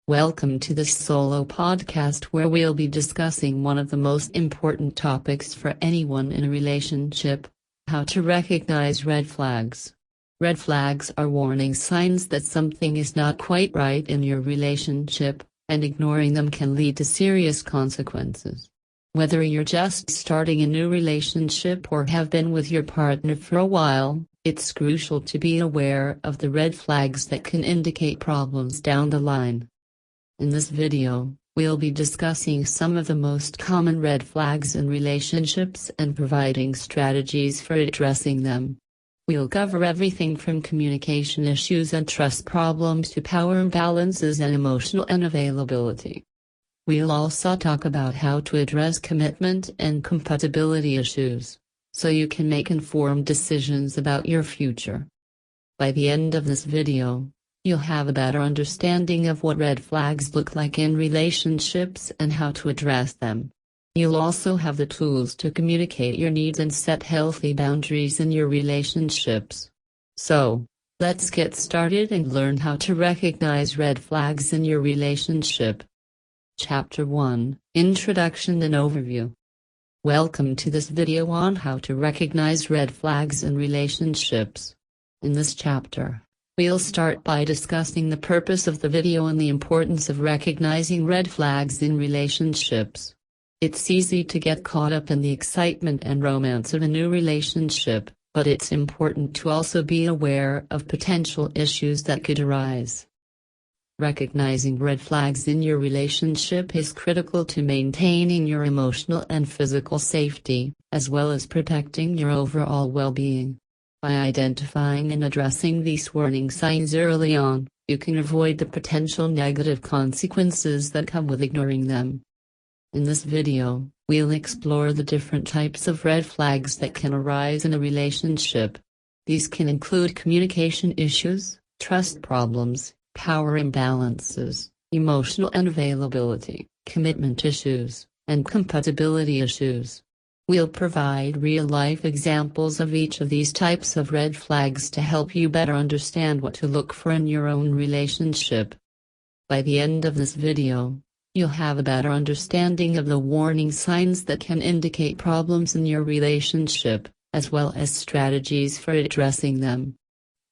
Welcome to this solo podcast where we'll be discussing one of the most important topics for anyone in a relationship: how to recognize red flags. Red flags are warning signs that something is not quite right in your relationship, and ignoring them can lead to serious consequences. Whether you're just starting a new relationship or have been with your partner for a while, it's crucial to be aware of the red flags that can indicate problems down the line. In this video, we'll be discussing some of the most common red flags in relationships and providing strategies for addressing them. We'll cover everything from communication issues and trust problems to power imbalances and emotional unavailability. We'll also talk about how to address commitment and compatibility issues, so you can make informed decisions about your future. By the end of this video, you'll have a better understanding of what red flags look like in relationships and how to address them. You'll also have the tools to communicate your needs and set healthy boundaries in your relationships. So, let's get started and learn how to recognize red flags in your relationship. Chapter 1: Introduction and Overview. Welcome to this video on how to recognize red flags in relationships. In this chapter, we'll start by discussing the purpose of the video and the importance of recognizing red flags in relationships. It's easy to get caught up in the excitement and romance of a new relationship, but it's important to also be aware of potential issues that could arise. Recognizing red flags in your relationship is critical to maintaining your emotional and physical safety, as well as protecting your overall well-being. By identifying and addressing these warning signs early on, you can avoid the potential negative consequences that come with ignoring them. In this video, we'll explore the different types of red flags that can arise in a relationship. These can include communication issues, trust problems, power imbalances, emotional unavailability, commitment issues, and compatibility issues. We'll provide real-life examples of each of these types of red flags to help you better understand what to look for in your own relationship. By the end of this video, you'll have a better understanding of the warning signs that can indicate problems in your relationship, as well as strategies for addressing them.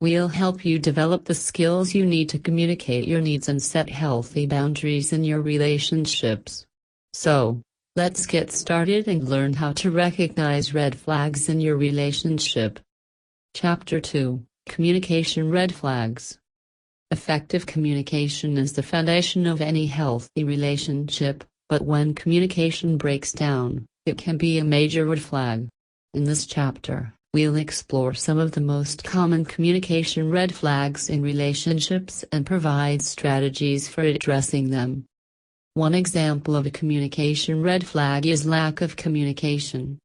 We'll help you develop the skills you need to communicate your needs and set healthy boundaries in your relationships. So, let's get started and learn how to recognize red flags in your relationship. Chapter 2: Communication Red Flags. Effective communication is the foundation of any healthy relationship, but when communication breaks down, it can be a major red flag. In this chapter, we'll explore some of the most common communication red flags in relationships and provide strategies for addressing them. One example of a communication red flag is lack of communication.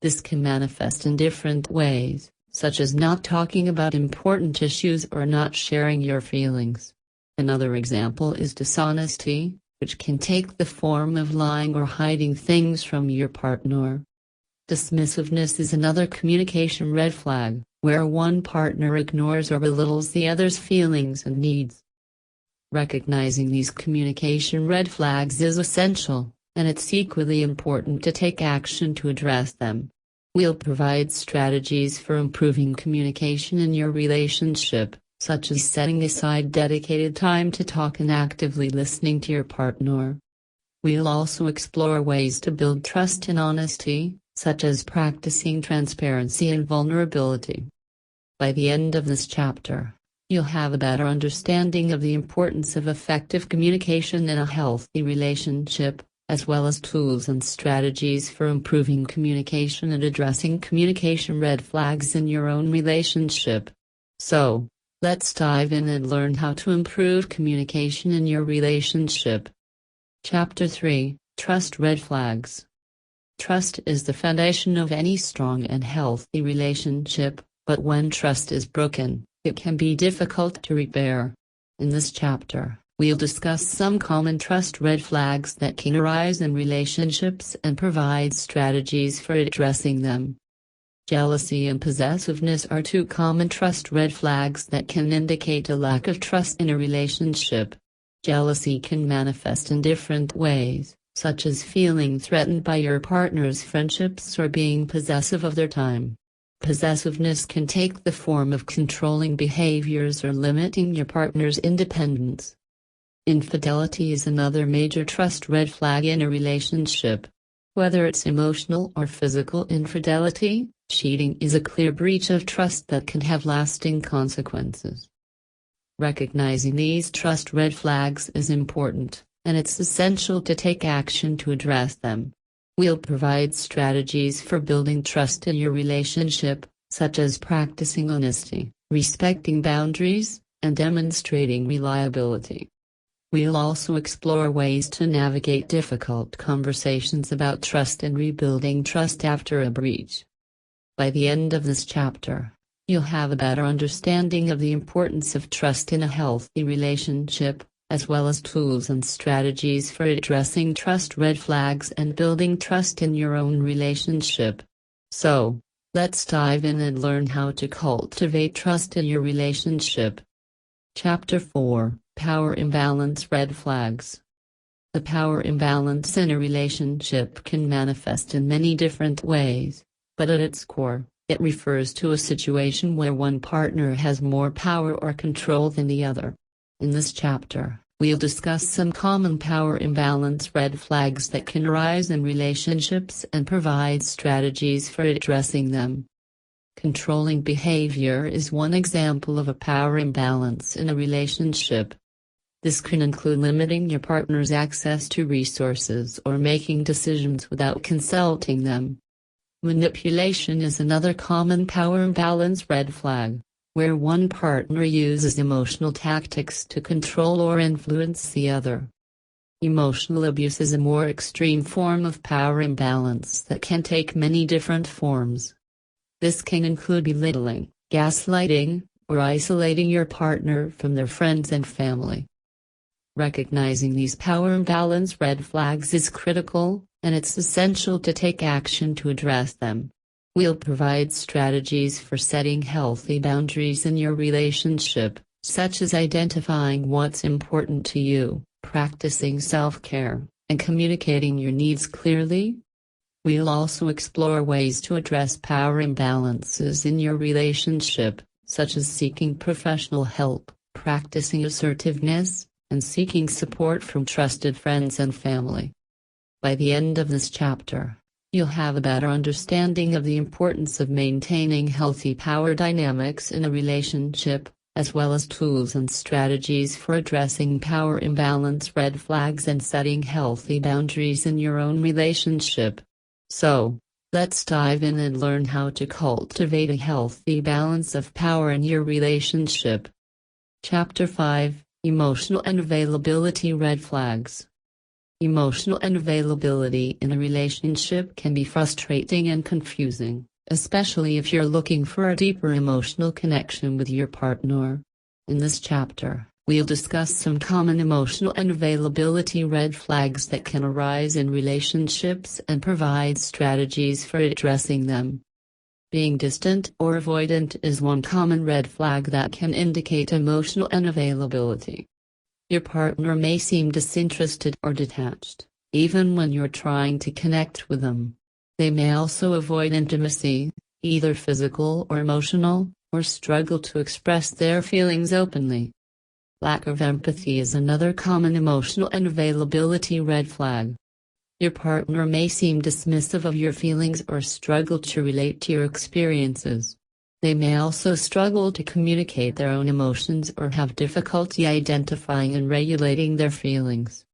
This can manifest in different ways, such as not talking about important issues or not sharing your feelings. Another example is dishonesty, which can take the form of lying or hiding things from your partner. Dismissiveness is another communication red flag, where one partner ignores or belittles the other's feelings and needs. Recognizing these communication red flags is essential, and it's equally important to take action to address them. We'll provide strategies for improving communication in your relationship, such as setting aside dedicated time to talk and actively listening to your partner. We'll also explore ways to build trust and honesty, such as practicing transparency and vulnerability. By the end of this chapter, you'll have a better understanding of the importance of effective communication in a healthy relationship, as well as tools and strategies for improving communication and addressing communication red flags in your own relationship. So, let's dive in and learn how to improve communication in your relationship. Chapter 3: Trust Red Flags. Trust is the foundation of any strong and healthy relationship, but when trust is broken, it can be difficult to repair. In this chapter, we'll discuss some common trust red flags that can arise in relationships and provide strategies for addressing them. Jealousy and possessiveness are two common trust red flags that can indicate a lack of trust in a relationship. Jealousy can manifest in different ways, such as feeling threatened by your partner's friendships or being possessive of their time. Possessiveness can take the form of controlling behaviors or limiting your partner's independence. Infidelity is another major trust red flag in a relationship. Whether it's emotional or physical infidelity, cheating is a clear breach of trust that can have lasting consequences. Recognizing these trust red flags is important, and it's essential to take action to address them. We'll provide strategies for building trust in your relationship, such as practicing honesty, respecting boundaries, and demonstrating reliability. We'll also explore ways to navigate difficult conversations about trust and rebuilding trust after a breach. By the end of this chapter, you'll have a better understanding of the importance of trust in a healthy relationship, as well as tools and strategies for addressing trust red flags and building trust in your own relationship. So, let's dive in and learn how to cultivate trust in your relationship. Chapter 4: Power Imbalance Red Flags. The power imbalance in a relationship can manifest in many different ways, but at its core, it refers to a situation where one partner has more power or control than the other. In this chapter, we'll discuss some common power imbalance red flags that can arise in relationships and provide strategies for addressing them. Controlling behavior is one example of a power imbalance in a relationship. This can include limiting your partner's access to resources or making decisions without consulting them. Manipulation is another common power imbalance red flag, where one partner uses emotional tactics to control or influence the other. Emotional abuse is a more extreme form of power imbalance that can take many different forms. This can include belittling, gaslighting, or isolating your partner from their friends and family. Recognizing these power imbalance red flags is critical, and it's essential to take action to address them. We'll provide strategies for setting healthy boundaries in your relationship, such as identifying what's important to you, practicing self-care, and communicating your needs clearly. We'll also explore ways to address power imbalances in your relationship, such as seeking professional help, practicing assertiveness, and seeking support from trusted friends and family. By the end of this chapter, you'll have a better understanding of the importance of maintaining healthy power dynamics in a relationship, as well as tools and strategies for addressing power imbalance red flags and setting healthy boundaries in your own relationship. So, let's dive in and learn how to cultivate a healthy balance of power in your relationship. Chapter 5: Emotional Unavailability Red Flags. Emotional unavailability in a relationship can be frustrating and confusing, especially if you're looking for a deeper emotional connection with your partner. In this chapter, we'll discuss some common emotional unavailability red flags that can arise in relationships and provide strategies for addressing them. Being distant or avoidant is one common red flag that can indicate emotional unavailability. Your partner may seem disinterested or detached, even when you're trying to connect with them. They may also avoid intimacy, either physical or emotional, or struggle to express their feelings openly. Lack of empathy is another common emotional unavailability red flag. Your partner may seem dismissive of your feelings or struggle to relate to your experiences. They may also struggle to communicate their own emotions or have difficulty identifying and regulating their feelings.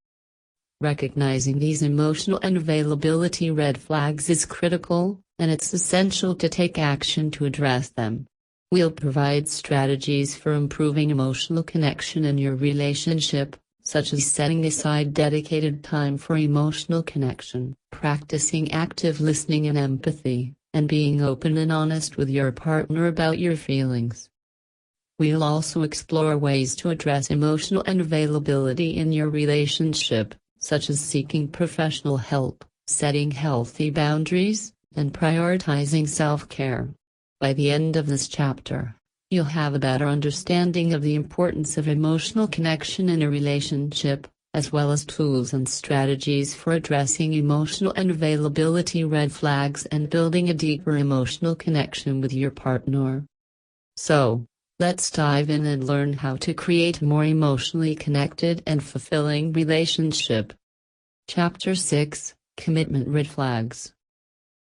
Recognizing these emotional unavailability red flags is critical, and it's essential to take action to address them. We'll provide strategies for improving emotional connection in your relationship, such as setting aside dedicated time for emotional connection, practicing active listening and empathy, and being open and honest with your partner about your feelings. We'll also explore ways to address emotional unavailability in your relationship, such as seeking professional help, setting healthy boundaries, and prioritizing self-care. By the end of this chapter, you'll have a better understanding of the importance of emotional connection in a relationship, as well as tools and strategies for addressing emotional unavailability red flags and building a deeper emotional connection with your partner. So, let's dive in and learn how to create a more emotionally connected and fulfilling relationship. Chapter 6: Commitment Red Flags.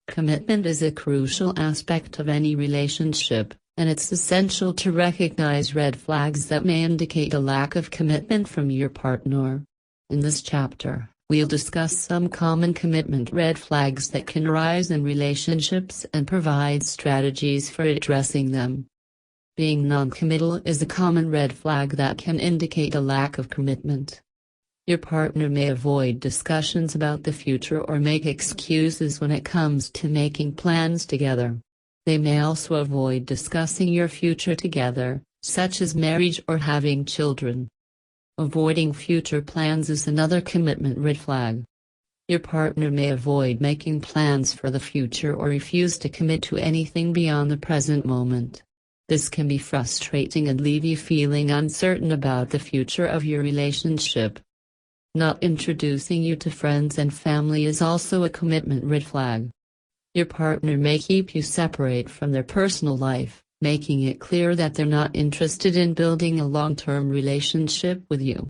Commitment is a crucial aspect of any relationship, and it's essential to recognize red flags that may indicate a lack of commitment from your partner. In this chapter, we'll discuss some common commitment red flags that can arise in relationships and provide strategies for addressing them. Being non-committal is a common red flag that can indicate a lack of commitment. Your partner may avoid discussions about the future or make excuses when it comes to making plans together. They may also avoid discussing your future together, such as marriage or having children. Avoiding future plans is another commitment red flag. Your partner may avoid making plans for the future or refuse to commit to anything beyond the present moment. This can be frustrating and leave you feeling uncertain about the future of your relationship. Not introducing you to friends and family is also a commitment red flag. Your partner may keep you separate from their personal life, making it clear that they're not interested in building a long-term relationship with you.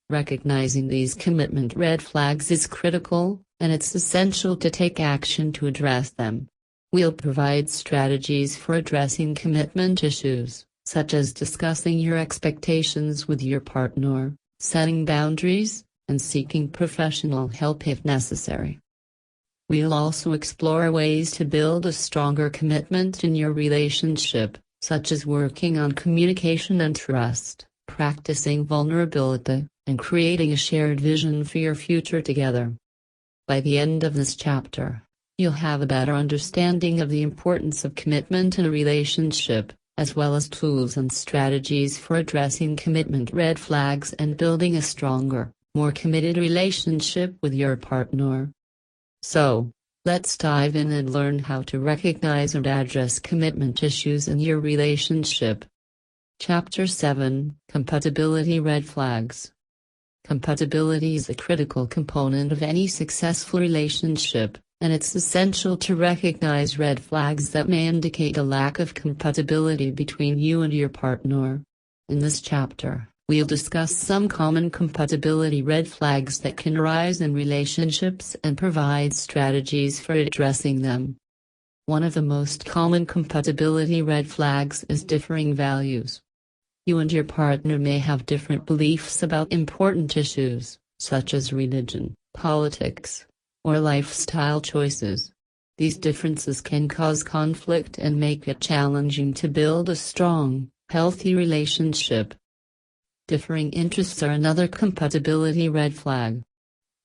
Recognizing these commitment red flags is critical, and it's essential to take action to address them. We'll provide strategies for addressing commitment issues, such as discussing your expectations with your partner, setting boundaries, and seeking professional help if necessary. We'll also explore ways to build a stronger commitment in your relationship, such as working on communication and trust, practicing vulnerability, and creating a shared vision for your future together. By the end of this chapter, you'll have a better understanding of the importance of commitment in a relationship, as well as tools and strategies for addressing commitment red flags and building a stronger, more committed relationship with your partner. So, let's dive in and learn how to recognize and address commitment issues in your relationship. Chapter 7: Compatibility Red Flags. Compatibility is a critical component of any successful relationship, and it's essential to recognize red flags that may indicate a lack of compatibility between you and your partner. In this chapter, we'll discuss some common compatibility red flags that can arise in relationships and provide strategies for addressing them. One of the most common compatibility red flags is differing values. You and your partner may have different beliefs about important issues, such as religion, politics, or lifestyle choices. These differences can cause conflict and make it challenging to build a strong, healthy relationship. Differing interests are another compatibility red flag.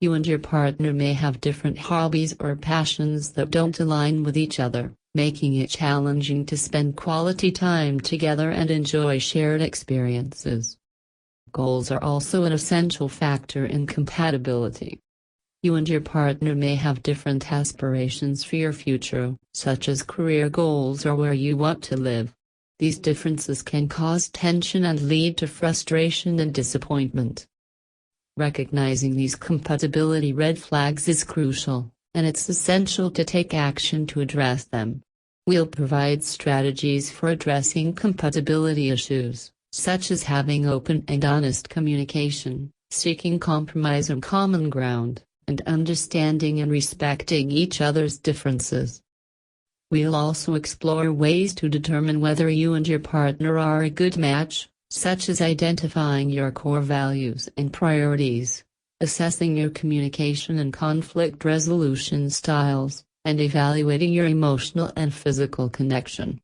You and your partner may have different hobbies or passions that don't align with each other, making it challenging to spend quality time together and enjoy shared experiences. Goals are also an essential factor in compatibility. You and your partner may have different aspirations for your future, such as career goals or where you want to live. These differences can cause tension and lead to frustration and disappointment. Recognizing these compatibility red flags is crucial, and it's essential to take action to address them. We'll provide strategies for addressing compatibility issues, such as having open and honest communication, seeking compromise and common ground, and understanding and respecting each other's differences. We'll also explore ways to determine whether you and your partner are a good match, such as identifying your core values and priorities, assessing your communication and conflict resolution styles, and evaluating your emotional and physical connection.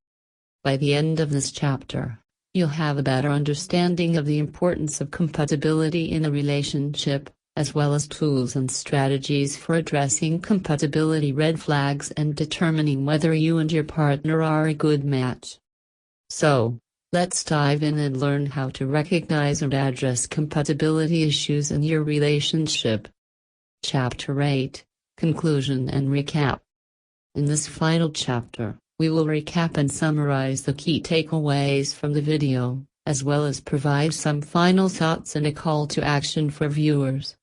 By the end of this chapter, you'll have a better understanding of the importance of compatibility in a relationship, as well as tools and strategies for addressing compatibility red flags and determining whether you and your partner are a good match. So, let's dive in and learn how to recognize and address compatibility issues in your relationship. Chapter 8: Conclusion and Recap. In this final chapter, We will recap and summarize the key takeaways from the video, as well as provide some final thoughts and a call to action for viewers.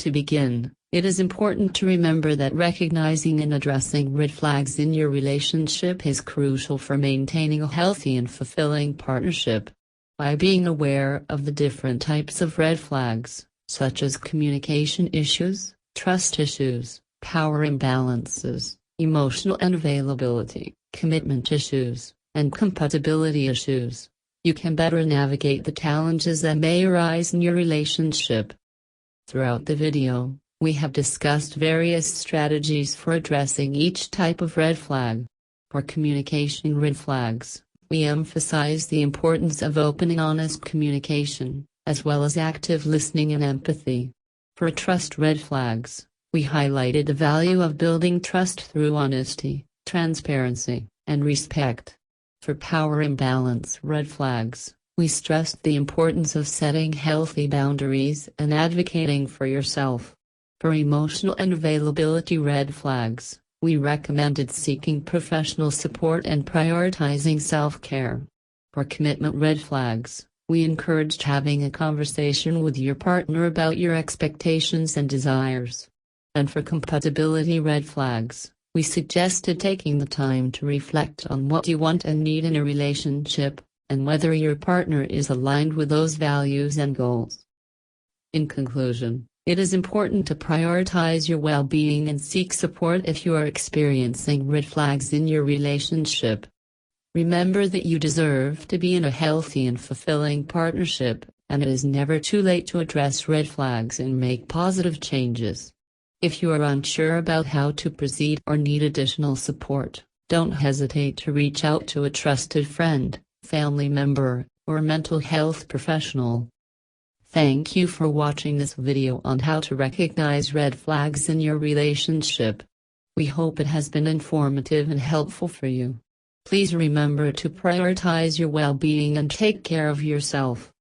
To begin, it is important to remember that recognizing and addressing red flags in your relationship is crucial for maintaining a healthy and fulfilling partnership. By being aware of the different types of red flags, such as communication issues, trust issues, power imbalances, emotional unavailability, commitment issues, and compatibility issues, you can better navigate the challenges that may arise in your relationship. Throughout the video, we have discussed various strategies for addressing each type of red flag. For communication red flags, we emphasize the importance of open and honest communication, as well as active listening and empathy. For trust red flags, we highlighted the value of building trust through honesty, transparency, and respect. For power imbalance red flags, we stressed the importance of setting healthy boundaries and advocating for yourself. For emotional unavailability red flags, we recommended seeking professional support and prioritizing self-care. For commitment red flags, we encouraged having a conversation with your partner about your expectations and desires. And for compatibility red flags, we suggested taking the time to reflect on what you want and need in a relationship, and whether your partner is aligned with those values and goals. In conclusion, it is important to prioritize your well-being and seek support if you are experiencing red flags in your relationship. Remember that you deserve to be in a healthy and fulfilling partnership, and it is never too late to address red flags and make positive changes. If you are unsure about how to proceed or need additional support, don't hesitate to reach out to a trusted friend, family member, or mental health professional. Thank you for watching this video on how to recognize red flags in your relationship. We hope it has been informative and helpful for you. Please remember to prioritize your well-being and take care of yourself.